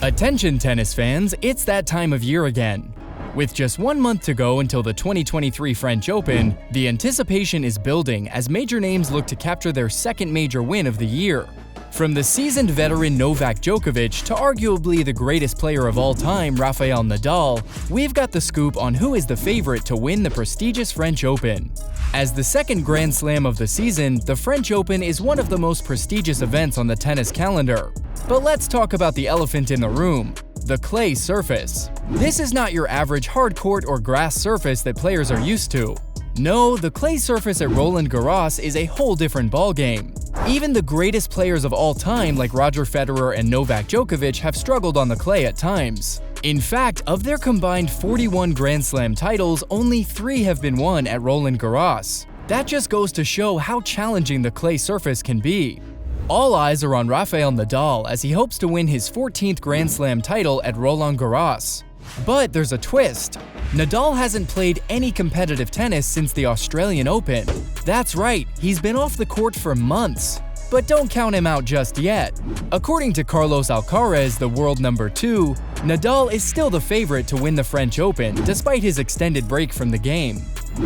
Attention tennis fans, it's that time of year again. With just 1 month to go until the 2023 French Open, the anticipation is building as major names look to capture their second major win of the year. From the seasoned veteran Novak Djokovic to arguably the greatest player of all time, Rafael Nadal, we've got the scoop on who is the favorite to win the prestigious French Open. As the second Grand Slam of the season, the French Open is one of the most prestigious events on the tennis calendar. But let's talk about the elephant in the room, the clay surface. This is not your average hard court or grass surface that players are used to. No, the clay surface at Roland Garros is a whole different ballgame. Even the greatest players of all time like Roger Federer and Novak Djokovic have struggled on the clay at times. In fact, of their combined 41 Grand Slam titles, only 3 have been won at Roland Garros. That just goes to show how challenging the clay surface can be. All eyes are on Rafael Nadal as he hopes to win his 14th Grand Slam title at Roland Garros. But there's a twist. Nadal hasn't played any competitive tennis since the Australian Open. That's right, he's been off the court for months. But don't count him out just yet. According to Carlos Alcaraz, the world number 2, Nadal is still the favorite to win the French Open despite his extended break from the game.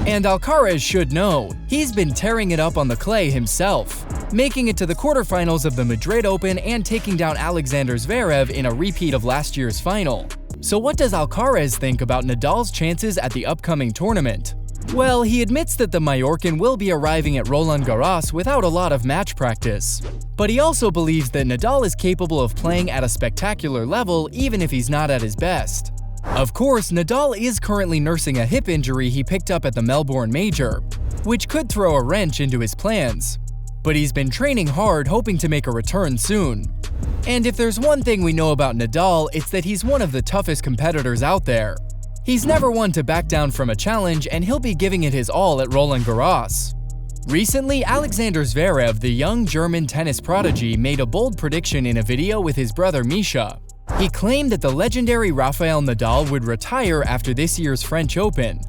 And Alcaraz should know, he's been tearing it up on the clay himself, making it to the quarterfinals of the Madrid Open and taking down Alexander Zverev in a repeat of last year's final. So what does Alcaraz think about Nadal's chances at the upcoming tournament? Well, he admits that the Mallorcan will be arriving at Roland Garros without a lot of match practice. But he also believes that Nadal is capable of playing at a spectacular level even if he's not at his best. Of course, Nadal is currently nursing a hip injury he picked up at the Melbourne Major, which could throw a wrench into his plans. But he's been training hard, hoping to make a return soon. And if there's one thing we know about Nadal, it's that he's one of the toughest competitors out there. He's never one to back down from a challenge, and he'll be giving it his all at Roland Garros. Recently, Alexander Zverev, the young German tennis prodigy, made a bold prediction in a video with his brother Misha. He claimed that the legendary Rafael Nadal would retire after this year's French Open.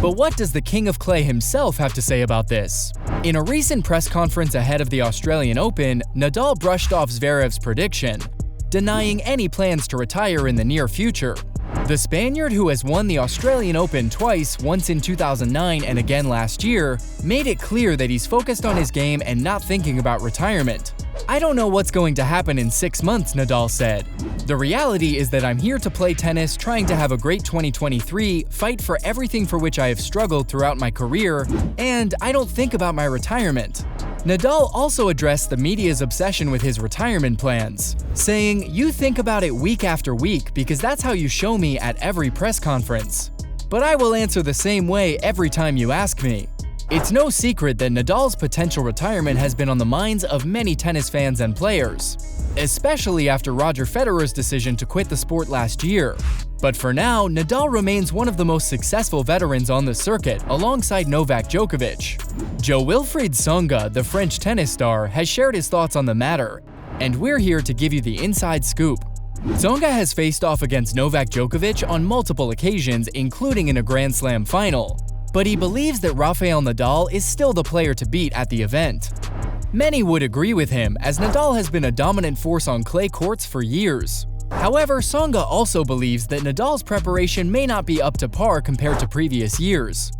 But what does the King of Clay himself have to say about this? In a recent press conference ahead of the Australian Open, Nadal brushed off Zverev's prediction, denying any plans to retire in the near future. The Spaniard, who has won the Australian Open twice, once in 2009 and again last year, made it clear that he's focused on his game and not thinking about retirement. "I don't know what's going to happen in 6 months," Nadal said. "The reality is that I'm here to play tennis, trying to have a great 2023, fight for everything for which I have struggled throughout my career, and I don't think about my retirement." Nadal also addressed the media's obsession with his retirement plans, saying, "You think about it week after week because that's how you show me at every press conference. But I will answer the same way every time you ask me." It's no secret that Nadal's potential retirement has been on the minds of many tennis fans and players, especially after Roger Federer's decision to quit the sport last year. But for now, Nadal remains one of the most successful veterans on the circuit, alongside Novak Djokovic. Jo-Wilfried Tsonga, the French tennis star, has shared his thoughts on the matter, and we're here to give you the inside scoop. Tsonga has faced off against Novak Djokovic on multiple occasions, including in a Grand Slam final. But he believes that Rafael Nadal is still the player to beat at the event. Many would agree with him, as Nadal has been a dominant force on clay courts for years. However, Tsonga also believes that Nadal's preparation may not be up to par compared to previous years.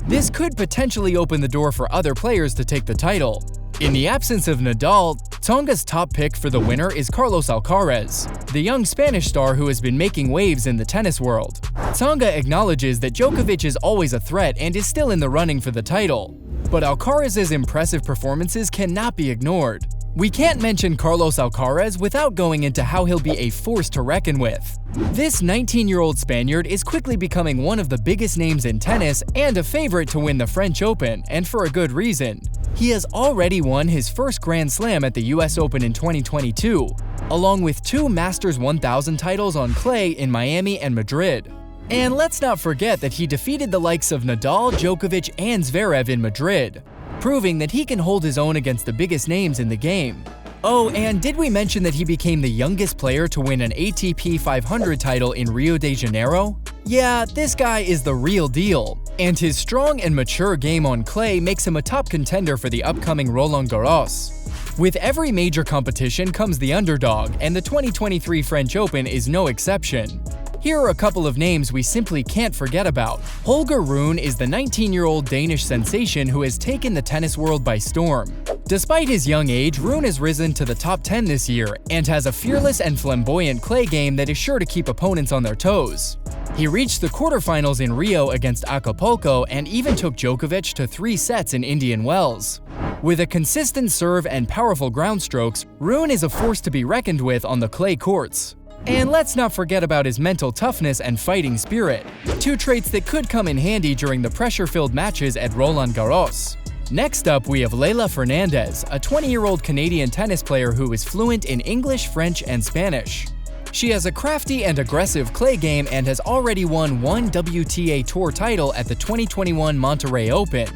This could potentially open the door for other players to take the title. In the absence of Nadal, Tsonga's top pick for the winner is Carlos Alcaraz, the young Spanish star who has been making waves in the tennis world. Tsonga acknowledges that Djokovic is always a threat and is still in the running for the title. But Alcaraz's impressive performances cannot be ignored. We can't mention Carlos Alcaraz without going into how he'll be a force to reckon with. This 19-year-old Spaniard is quickly becoming one of the biggest names in tennis and a favorite to win the French Open, and for a good reason. He has already won his first Grand Slam at the US Open in 2022, along with 2 Masters 1000 titles on clay in Miami and Madrid. And let's not forget that he defeated the likes of Nadal, Djokovic, and Zverev in Madrid, proving that he can hold his own against the biggest names in the game. Oh, and did we mention that he became the youngest player to win an ATP 500 title in Rio de Janeiro? Yeah, this guy is the real deal, and his strong and mature game on clay makes him a top contender for the upcoming Roland Garros. With every major competition comes the underdog, and the 2023 French Open is no exception. Here are a couple of names we simply can't forget about. Holger Rune is the 19-year-old Danish sensation who has taken the tennis world by storm. Despite his young age, Rune has risen to the top 10 this year and has a fearless and flamboyant clay game that is sure to keep opponents on their toes. He reached the quarterfinals in Rio against Acapulco and even took Djokovic to 3 sets in Indian Wells. With a consistent serve and powerful ground strokes, Rune is a force to be reckoned with on the clay courts. And let's not forget about his mental toughness and fighting spirit, 2 traits that could come in handy during the pressure-filled matches at Roland Garros. Next up, we have Leylah Fernandez, a 20-year-old Canadian tennis player who is fluent in English, French, and Spanish. She has a crafty and aggressive clay game and has already won 1 WTA Tour title at the 2021 Monterrey Open.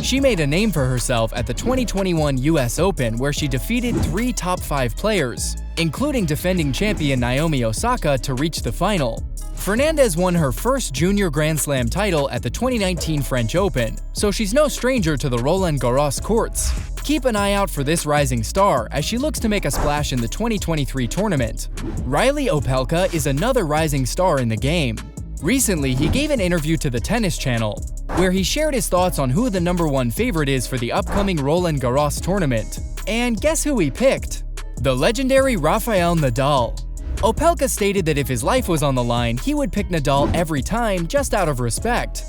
She made a name for herself at the 2021 US Open, where she defeated 3 top 5 players, including defending champion Naomi Osaka, to reach the final. Fernandez won her first junior Grand Slam title at the 2019 French Open, so she's no stranger to the Roland Garros courts. Keep an eye out for this rising star as she looks to make a splash in the 2023 tournament. Reilly Opelka is another rising star in the game. Recently, he gave an interview to the Tennis Channel, where he shared his thoughts on who the #1 favorite is for the upcoming Roland Garros tournament. And guess who he picked? The legendary Rafael Nadal. Opelka stated that if his life was on the line, he would pick Nadal every time just out of respect.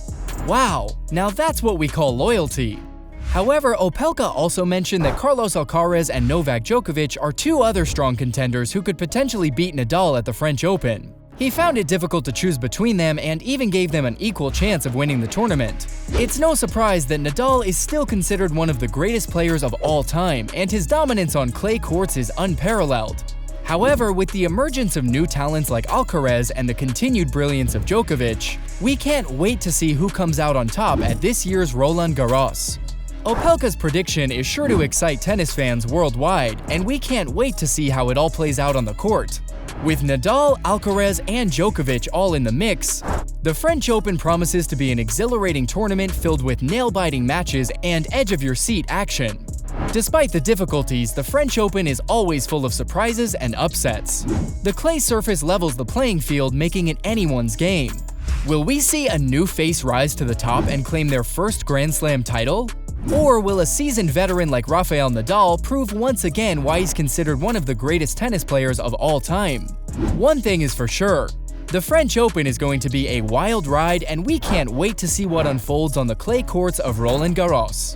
Wow, now that's what we call loyalty. However, Opelka also mentioned that Carlos Alcaraz and Novak Djokovic are 2 other strong contenders who could potentially beat Nadal at the French Open. He found it difficult to choose between them and even gave them an equal chance of winning the tournament. It's no surprise that Nadal is still considered one of the greatest players of all time, and his dominance on clay courts is unparalleled. However, with the emergence of new talents like Alcaraz and the continued brilliance of Djokovic, we can't wait to see who comes out on top at this year's Roland Garros. Opelka's prediction is sure to excite tennis fans worldwide, and we can't wait to see how it all plays out on the court. With Nadal, Alcaraz, and Djokovic all in the mix, the French Open promises to be an exhilarating tournament filled with nail-biting matches and edge-of-your-seat action. Despite the difficulties, the French Open is always full of surprises and upsets. The clay surface levels the playing field, making it anyone's game. Will we see a new face rise to the top and claim their first Grand Slam title? Or will a seasoned veteran like Rafael Nadal prove once again why he's considered one of the greatest tennis players of all time? One thing is for sure, the French Open is going to be a wild ride, and we can't wait to see what unfolds on the clay courts of Roland Garros.